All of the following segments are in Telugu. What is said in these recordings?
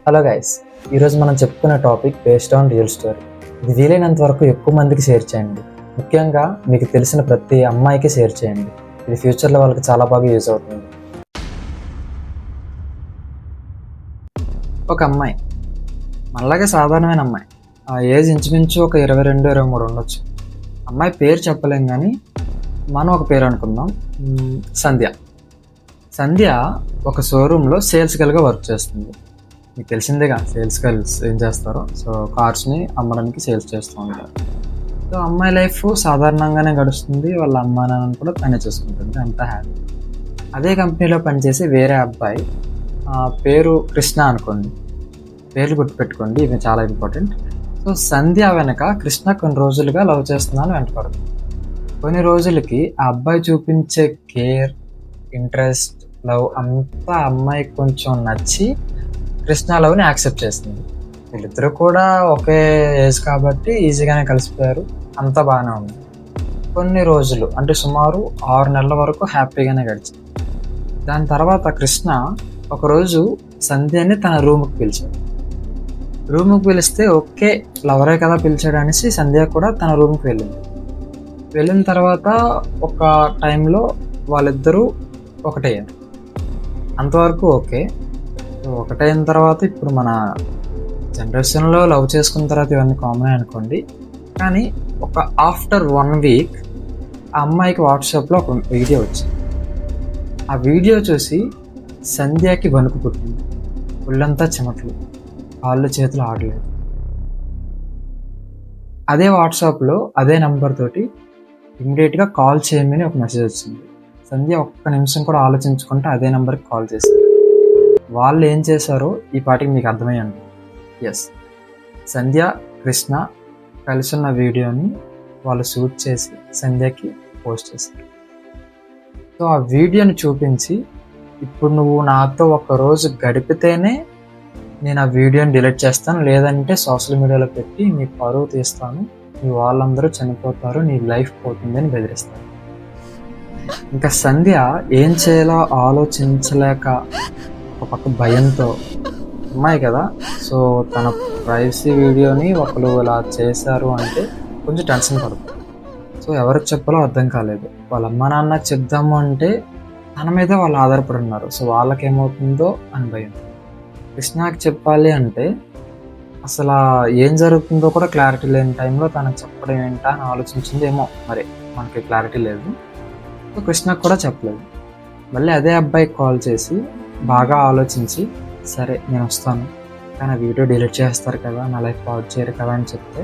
హలో గైస్, ఈరోజు మనం చెప్పుకునే topic based on real story. ఇది వీలైనంత వరకు ఎక్కువ మందికి షేర్ చేయండి. ముఖ్యంగా మీకు తెలిసిన ప్రతి అమ్మాయికి షేర్ చేయండి. ఇది ఫ్యూచర్లో వాళ్ళకి చాలా బాగా యూజ్ అవుతుంది. ఒక అమ్మాయి, మనలాగే సాధారణమైన అమ్మాయి. ఆ ఏజ్ ఇంచుమించు ఒక 22-23 ఉండొచ్చు. అమ్మాయి పేరు చెప్పలేం కానీ మనం ఒక పేరు అనుకుందాం, సంధ్య. సంధ్య ఒక షోరూంలో సేల్స్ గర్ల్గా వర్క్ చేస్తుంది. మీకు తెలిసిందేగా సేల్స్ గర్ల్స్ ఏం చేస్తారో. సో కార్స్ని అమ్మడానికి సేల్స్ చేస్తూ ఉంటారు. సో అమ్మాయి లైఫ్ సాధారణంగానే గడుస్తుంది. వాళ్ళ అమ్మా నాన్నని కూడా తనే చూసుకుంటుంది, అంతా హ్యాపీ. అదే కంపెనీలో పనిచేసి వేరే అబ్బాయి, పేరు కృష్ణ అనుకోండి. పేర్లు గుర్తుపెట్టుకోండి, ఇవి చాలా ఇంపార్టెంట్. సో సంధ్య వెనక కృష్ణ కొన్ని రోజులుగా లవ్ చేస్తున్నాను వెంటపడుతుంది. కొన్ని రోజులకి ఆ అబ్బాయి చూపించే కేర్, ఇంట్రెస్ట్, లవ్ అంతా అమ్మాయికి కొంచెం నచ్చి కృష్ణ లవ్ని యాక్సెప్ట్ చేస్తుంది. వీళ్ళిద్దరూ కూడా ఒకే ఏజ్ కాబట్టి ఈజీగానే కలిసిపోయారు, అంతా బాగానే ఉంది. కొన్ని రోజులు అంటే సుమారు 6 నెలల వరకు హ్యాపీగానే గడిచింది. దాని తర్వాత కృష్ణ ఒకరోజు సంధ్యని తన రూమ్కి పిలిచాడు. రూమ్కి పిలిస్తే ఓకే, లవరే కదా పిలిచాడు అనేసి సంధ్య కూడా తన రూమ్కి వెళ్ళింది. వెళ్ళిన తర్వాత ఒక టైంలో వాళ్ళిద్దరూ ఒకటయ్యారు. అంతవరకు ఓకే. ఒకటైన తర్వాత ఇప్పుడు మన జనరేషన్లో లవ్ చేసుకున్న తర్వాత ఇవన్నీ కామన్ అనుకోండి. కానీ ఒక ఆఫ్టర్ 1 వీక్ ఆ అమ్మాయికి వాట్సాప్లో ఒక వీడియో వచ్చింది. ఆ వీడియో చూసి సంధ్యకి వణుకు పుట్టింది. ఒళ్ళంతా చెమటలు, కాళ్ళు చేతులు ఆడలేదు. అదే వాట్సాప్లో అదే నెంబర్ తోటి ఇమ్మీడియట్గా కాల్ చేయమని ఒక మెసేజ్ వచ్చింది. సంధ్య ఒక్క నిమిషం కూడా ఆలోచించుకుంటే అదే నెంబర్కి కాల్ చేసింది. వాళ్ళు ఏం చేశారో ఈ పాటికి మీకు అర్థమయ్యండి. ఎస్, సంధ్య కృష్ణ కలిసి ఉన్న వీడియోని వాళ్ళు షూట్ చేసి సంధ్యకి పోస్ట్ చేశారు. సో ఆ వీడియోని చూపించి, ఇప్పుడు నువ్వు నాతో ఒకరోజు గడిపితేనే నేను ఆ వీడియోని డిలీట్ చేస్తాను, లేదంటే సోషల్ మీడియాలో పెట్టి నీ పరువు తీస్తాను, నీ వాళ్ళందరూ చనిపోతారు, నీ లైఫ్ పోతుంది అని బెదిరిస్తాను. ఇంకా సంధ్య ఏం చేయాలో ఆలోచించలేక ఒక పక్క భయంతో, అమ్మాయి కదా, సో తన ప్రైవసీ వీడియోని ఒకరు ఇలా చేశారు అంటే కొంచెం టెన్షన్ పడుతుంది. సో ఎవరికి చెప్పాలో అర్థం కాలేదు. వాళ్ళ అమ్మ నాన్నకి చెప్దాము అంటే తన మీద వాళ్ళు ఆధారపడి ఉన్నారు. సో వాళ్ళకేమవుతుందో అని భయం. కృష్ణకి చెప్పాలి అంటే అసలు ఏం జరుగుతుందో కూడా క్లారిటీ లేని టైంలో తనకు చెప్పడం ఏంటా అని ఆలోచించిందేమో, మరి మనకి క్లారిటీ లేదు. సో కృష్ణకు కూడా చెప్పలేదు. మళ్ళీ అదే అబ్బాయికి కాల్ చేసి బాగా ఆలోచించి, సరే నేను వస్తాను కానీ వీడియో డిలీట్ చేస్తారు కదా, నా లైఫ్ పాడు చేయరు కదా అని చెప్తే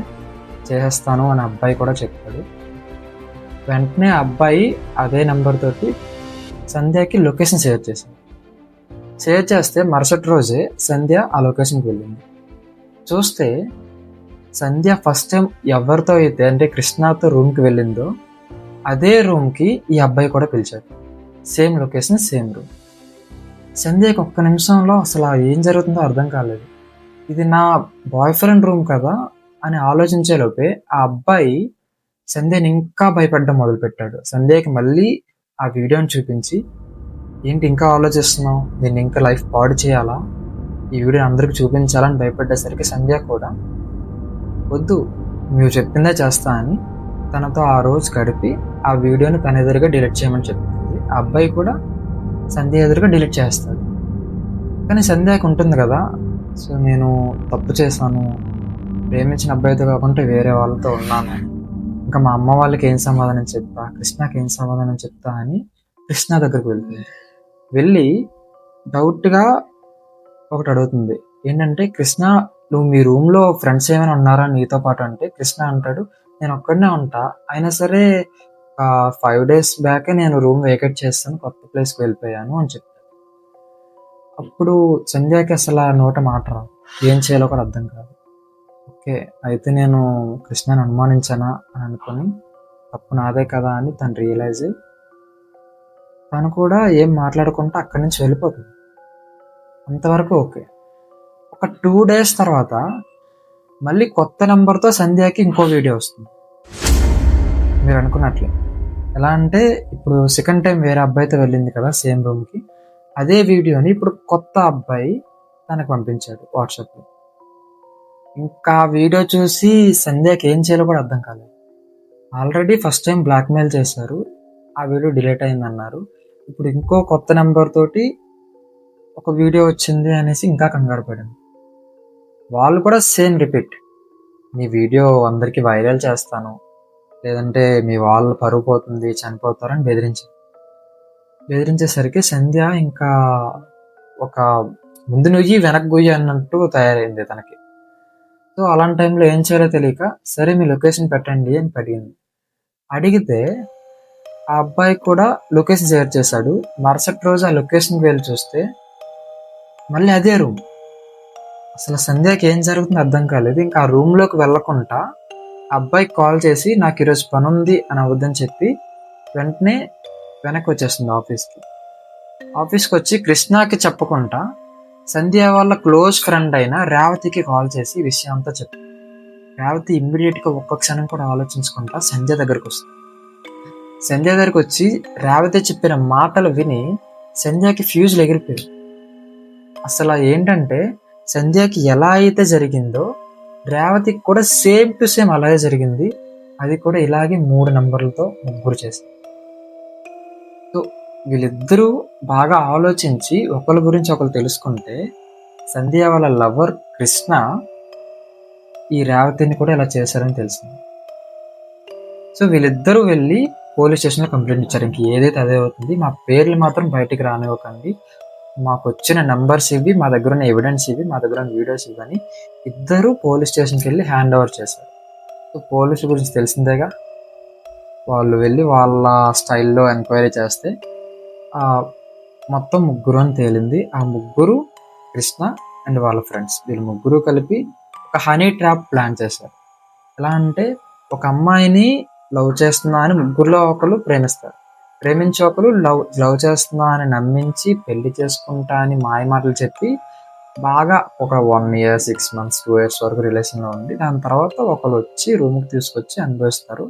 చేసేస్తాను అని అబ్బాయి కూడా చెప్పాడు. వెంటనే అబ్బాయి అదే నెంబర్ తోటి సంధ్యకి లొకేషన్ షేర్ చేశాడు. షేర్ చేస్తే మరుసటి రోజే సంధ్య ఆ లొకేషన్కి వెళ్ళింది. చూస్తే సంధ్య ఫస్ట్ టైం ఎవరితో అయితే అంటే కృష్ణతో రూమ్కి వెళ్ళిందో అదే రూమ్కి ఈ అబ్బాయి కూడా పిలిచాడు. Same location, same room. సంధ్యకి ఒక్క నిమిషంలో అసలు ఏం జరుగుతుందో అర్థం కాలేదు. ఇది నా బాయ్ ఫ్రెండ్ రూమ్ కదా అని ఆలోచించేలోపే ఆ అబ్బాయి సంధ్యని ఇంకా భయపడడం మొదలుపెట్టాడు. సంధ్యకి మళ్ళీ ఆ వీడియోని చూపించి, ఏంటి ఇంకా ఆలోచిస్తున్నావు, దీన్ని ఇంకా లైఫ్ పాడు చేయాలా, ఈ వీడియో అందరికి చూపించాలని భయపడ్డేసరికి సంధ్య కూడా వద్దు, మీరు చెప్పిందే చేస్తా అని తనతో ఆ రోజు గడిపి ఆ వీడియోని తన ఎదురుగా డిలీట్ చేయమని చెప్తుంది. ఆ అబ్బాయి కూడా సంధ్య ఎదురుగా డిలీట్ చేస్తాడు. కానీ సంధ్యకి ఉంటుంది కదా, సో నేను తప్పు చేశాను, ప్రేమించిన అబ్బాయితో కాకుండా వేరే వాళ్ళతో ఉన్నాను, ఇంకా మా అమ్మ వాళ్ళకి ఏం సమాధానం చెప్తా, కృష్ణకి ఏం సమాధానం చెప్తా అని కృష్ణ దగ్గరికి వెళ్తుంది. వెళ్ళి డౌట్గా ఒకటి అడుగుతుంది. ఏంటంటే, కృష్ణ నువ్వు మీ రూమ్లో ఫ్రెండ్స్ ఏమైనా ఉన్నారా నీతో పాటు అంటే కృష్ణ అంటాడు, నేను ఒక్కడనే ఉంటా, అయినా సరే 5 days బ్యాకే నేను రూమ్ వేకేట్ చేస్తాను, కొత్త ప్లేస్కి వెళ్ళిపోయాను అని చెప్తాను. అప్పుడు సంధ్యకి అసలు ఆ నోట మాట రాదు, ఏం చేయాలో కూడా అర్థం కాదు. ఓకే, అయితే నేను కృష్ణని అనుమానించానా అని అనుకొని తప్పు నాదే కదా అని తను రియలైజ్ అయ్యి తను కూడా ఏం మాట్లాడుకుంటూ అక్కడి నుంచి వెళ్ళిపోతుంది. అంతవరకు ఓకే. ఒక 2 days తర్వాత మళ్ళీ కొత్త నెంబర్తో సంధ్యకి ఇంకో వీడియో వస్తుంది. మీరు అనుకున్నట్లే ఎలా అంటే, ఇప్పుడు సెకండ్ టైం వేరే అబ్బాయితో వెళ్ళింది కదా సేమ్ రూమ్కి, అదే వీడియోని ఇప్పుడు కొత్త అబ్బాయి తనకు పంపించాడు వాట్సాప్లో. ఇంకా వీడియో చూసి సంధ్యకి ఏం చేయాలో కూడా అర్థం కాలేదు. ఆల్రెడీ ఫస్ట్ టైం బ్లాక్మెయిల్ చేశారు, ఆ వీడియో డిలీట్ అయిందన్నారు. ఇప్పుడు ఇంకో కొత్త నెంబర్ తోటి ఒక వీడియో వచ్చింది అనేసి ఇంకా కంగారు పడింది. వాళ్ళు కూడా సేమ్ రిపీట్, మీ వీడియో అందరికీ వైరల్ చేస్తాను, లేదంటే మీ వాళ్ళు పరువు పోతుంది, చనిపోతారని బెదిరించేసరికి సంధ్య ఇంకా ఒక ముందు నుయ్యి వెనక్కి గుయ్యి అన్నట్టు తయారైంది తనకి. సో అలాంటి టైంలో ఏం చేయాలో తెలియక, సరే మీ లొకేషన్ పెట్టండి అని అడిగితే ఆ అబ్బాయి కూడా లొకేషన్ షేర్ చేశాడు. మరుసటి రోజు ఆ లొకేషన్కి వెళ్ళి చూస్తే మళ్ళీ అదే రూమ్. అసలు సంధ్యకి ఏం జరుగుతుందో అర్థం కాలేదు. ఇంకా ఆ రూమ్లోకి వెళ్ళకుండా అబ్బాయికి కాల్ చేసి నాకు ఈరోజు పని ఉంది అని అవద్దని చెప్పి వెంటనే వెనక్కి వచ్చేస్తుంది ఆఫీస్కి వచ్చి కృష్ణకి చెప్పకుండా సంధ్య వాళ్ళ క్లోజ్ ఫ్రెండ్ అయిన రేవతికి కాల్ చేసి విషయం అంతా చెప్పి, రేవతి ఇమ్మీడియట్గా ఒక్క క్షణం కూడా ఆలోచించకుండా సంధ్య దగ్గరకు వస్తుంది. సంధ్య దగ్గరకు వచ్చి రేవతి చెప్పిన మాటలు విని సంధ్యకి ఫ్యూజ్లు ఎగిరిపోయాయి. అసలు ఏంటంటే సంధ్యకి ఎలా అయితే జరిగిందో రేవతికి కూడా సేమ్ టు సేమ్ అలాగే జరిగింది. అది కూడా ఇలాగే 3 నంబర్లతో ముగ్గురు చేశారు. సో వీళ్ళిద్దరూ బాగా ఆలోచించి ఒకరి గురించి ఒకరు తెలుసుకుంటే సంధ్య వాళ్ళ లవర్ కృష్ణ ఈ రేవతిని కూడా ఇలా చేశారని తెలిసింది. సో వీళ్ళిద్దరూ వెళ్ళి పోలీస్ స్టేషన్లో కంప్లైంట్ ఇచ్చారు. ఇంక ఏదైతే అదే అవుతుంది, మా పేర్లు మాత్రం బయటికి రానివ్వకండి, మాకు వచ్చిన నంబర్స్ ఇవి, మా దగ్గర ఉన్న ఎవిడెన్స్ ఇవి, మా దగ్గర ఉన్న వీడియోస్ ఇవని ఇద్దరు పోలీస్ స్టేషన్కి వెళ్ళి హ్యాండ్ ఓవర్ చేశారు. సో పోలీసు గురించి తెలిసిందేగా, వాళ్ళు వెళ్ళి వాళ్ళ స్టైల్లో ఎంక్వైరీ చేస్తే మొత్తం 3 అని తేలింది. ఆ 3 కృష్ణ అండ్ వాళ్ళ ఫ్రెండ్స్, వీళ్ళు 3 కలిపి ఒక హనీ ట్రాప్ ప్లాన్ చేశారు. ఎలా అంటే ఒక అమ్మాయిని లవ్ చేస్తున్నా అని 3లో ఒకరు ప్రేమిస్తారు, ప్రేమించి ఒకరు లవ్ చేస్తున్నా అని నమ్మించి పెళ్లి చేసుకుంటా అని మాయ మాటలు చెప్పి బాగా ఒక 1 year 6 months 2 years వరకు రిలేషన్లో ఉండి దాని తర్వాత ఒకరు వచ్చి రూమ్కి తీసుకొచ్చి అనుభవిస్తారు.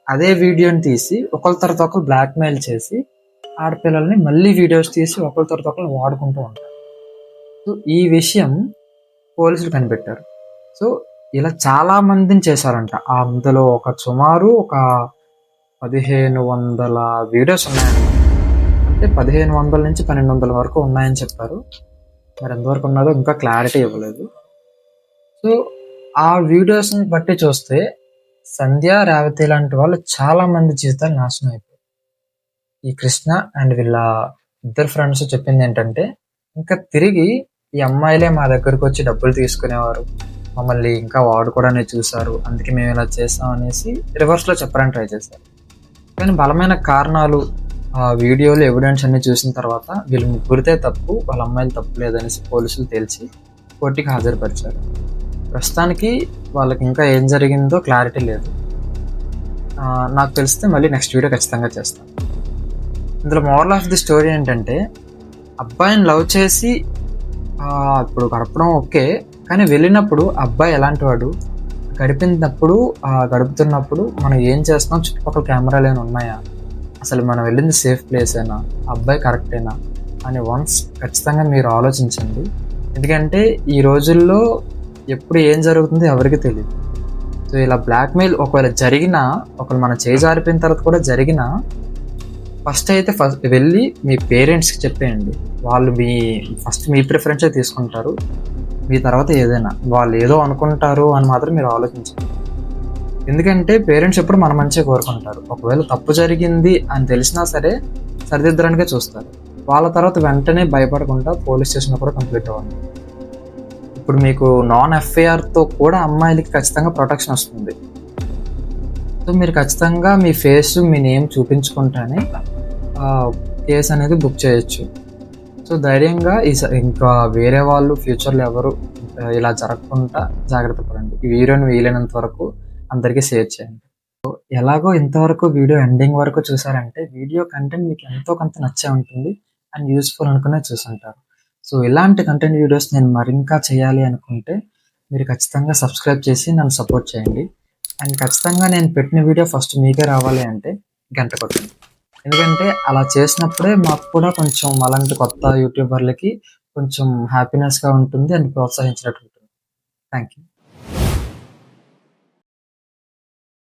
అదే వీడియోని తీసి ఒకరి తర్వాత ఒకరు బ్లాక్మెయిల్ చేసి ఆడపిల్లల్ని మళ్ళీ వీడియోస్ తీసి ఒకరి తర్వాత ఒకరు వాడుకుంటూ ఉంటారు. సో ఈ విషయం పోలీసులు కనిపెట్టారు. సో ఇలా చాలా మందిని చేశారంట. అందులో సుమారు ఒక 1500 వీడియోస్ ఉన్నాయండి. అంటే 1500 నుంచి 1200 వరకు ఉన్నాయని చెప్పారు. మరి ఎంతవరకు ఉన్నదో ఇంకా క్లారిటీ ఇవ్వలేదు. సో ఆ వీడియోస్ని బట్టి చూస్తే సంధ్య రేవతి లాంటి వాళ్ళు చాలా మంది జీవితాలు నాశనం అయిపోయాయి. ఈ కృష్ణ అండ్ వీళ్ళ ఇద్దరు ఫ్రెండ్స్ చెప్పింది ఏంటంటే, ఇంకా తిరిగి ఈ అమ్మాయిలే మా దగ్గరకు వచ్చి డబ్బులు తీసుకునేవారు, మమ్మల్ని ఇంకా వాడుకోవడానికి చూశారు, అందుకే మేము ఇలా చేస్తాం అనేసి రివర్స్లో చెప్పడానికి ట్రై చేశారు. కానీ బలమైన కారణాలు, ఆ వీడియోలు ఎవిడెన్స్ అన్ని చూసిన తర్వాత వీళ్ళు 3 తప్పు, వాళ్ళ అమ్మాయిలు తప్పు లేదనేసి పోలీసులు తేల్చి కోర్టుకి హాజరుపరిచారు. ప్రస్తుతానికి వాళ్ళకి ఇంకా ఏం జరిగిందో క్లారిటీ లేదు. నాకు తెలిస్తే మళ్ళీ నెక్స్ట్ వీడియో ఖచ్చితంగా చేస్తాను. ఇందులో మోరల్ ఆఫ్ ది స్టోరీ ఏంటంటే, అబ్బాయిని లవ్ చేసి ఇప్పుడు గడపడం ఓకే, కానీ వెళ్ళినప్పుడు అబ్బాయి ఎలాంటి వాడు, గడుపుతున్నప్పుడు మనం ఏం చేస్తున్నాం, చుట్టుపక్కల కెమెరాలు ఏమైనా ఉన్నాయా, అసలు మనం వెళ్ళింది సేఫ్ ప్లేసేనా, అబ్బాయి కరెక్టేనా అని వన్స్ ఖచ్చితంగా మీరు ఆలోచించండి. ఎందుకంటే ఈ రోజుల్లో ఎప్పుడు ఏం జరుగుతుందో ఎవరికి తెలియదు. సో ఇలా బ్లాక్మెయిల్ ఒకవేళ జరిగినా, ఒకవేళ మన చేయి జారిపోయిన తర్వాత కూడా జరిగినా, ఫస్ట్ వెళ్ళి మీ పేరెంట్స్కి చెప్పేయండి. వాళ్ళు ఫస్ట్ మీ ప్రిఫరెన్సే తీసుకుంటారు. మీ తర్వాత ఏదైనా వాళ్ళు ఏదో అనుకుంటారు అని మాత్రం మీరు ఆలోచించండి. ఎందుకంటే పేరెంట్స్ ఎప్పుడు మన మంచిగా కోరుకుంటారు. ఒకవేళ తప్పు జరిగింది అని తెలిసినా సరే సరిదిద్దడానికే చూస్తారు. వాళ్ళ తర్వాత వెంటనే భయపడకుండా పోలీస్ స్టేషన్లో కూడా కంప్లీట్ అవ్వండి. ఇప్పుడు మీకు నాన్ ఎఫ్ఐఆర్తో కూడా అమ్మాయిలకి ఖచ్చితంగా ప్రొటెక్షన్ వస్తుంది. సో మీరు ఖచ్చితంగా మీ ఫేస్, మీ నేమ్ చూపించుకుంటేనే కేసు అనేది బుక్ చేయొచ్చు. సో ధైర్యంగా ఇంకా వేరే వాళ్ళు ఫ్యూచర్లో ఎవరు ఇలా జరగకుండా జాగ్రత్త పడండి. ఈ వీడియోని వీలైనంత వరకు అందరికీ షేర్ చేయండి. సో ఎలాగో ఇంతవరకు వీడియో ఎండింగ్ వరకు చూసారంటే వీడియో కంటెంట్ మీకు ఎంతో కొంత నచ్చే ఉంటుంది అండ్ యూస్ఫుల్ అనుకునే చూసుంటారు. సో ఇలాంటి కంటెంట్ వీడియోస్ నేను మరింకా చేయాలి అనుకుంటే మీరు ఖచ్చితంగా సబ్స్క్రైబ్ చేసి నన్ను సపోర్ట్ చేయండి. అండ్ ఖచ్చితంగా నేను పెట్టిన వీడియో ఫస్ట్ మీకే రావాలి అంటే గంట కొట్టండి. ఎందుకంటే అలా చేసినప్పుడే మాకు కూడా కొంచెం అలాంటి కొత్త యూట్యూబర్లకి కొంచెం హ్యాపీనెస్‌గా ఉంటుంది అండ్ ప్రోత్సహించినట్టు ఉంటుంది. Thank you.